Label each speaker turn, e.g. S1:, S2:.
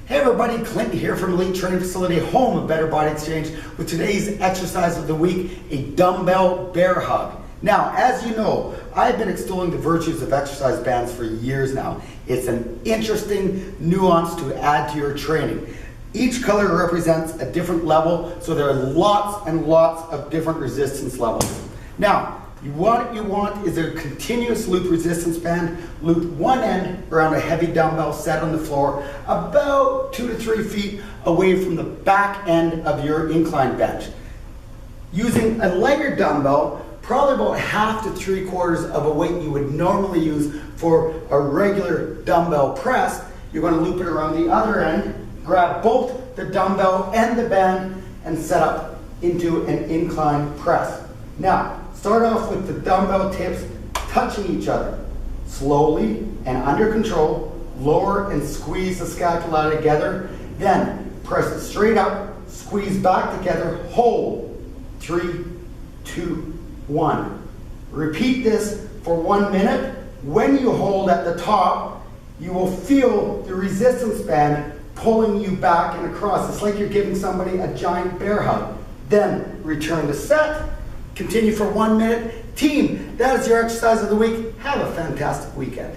S1: Hey everybody, Clinton here from Elite Training Facility, home of Better Body Exchange, with today's exercise of the week, a dumbbell bear hug. Now, as you know, I've been extolling the virtues of exercise bands for years now. It's an interesting nuance to add to your training. Each color represents a different level, so there are lots and lots of different resistance levels. Now, what you want is a continuous loop resistance band. Loop one end around a heavy dumbbell set on the floor about 2 to 3 feet away from the back end of your incline bench. Using a lighter dumbbell, probably about 1/2 to 3/4 of a weight you would normally use for a regular dumbbell press, you're going to loop it around the other end, grab both the dumbbell and the band, and set up into an incline press. Now, start off with the dumbbell tips touching each other. Slowly and under control, lower and squeeze the scapula together. Then press it straight up, squeeze back together, hold. 3, 2, 1. Repeat this for 1 minute. When you hold at the top, you will feel the resistance band pulling you back and across. It's like you're giving somebody a giant bear hug. Then return to set. Continue for 1 minute. Team, that is your exercise of the week. Have a fantastic weekend.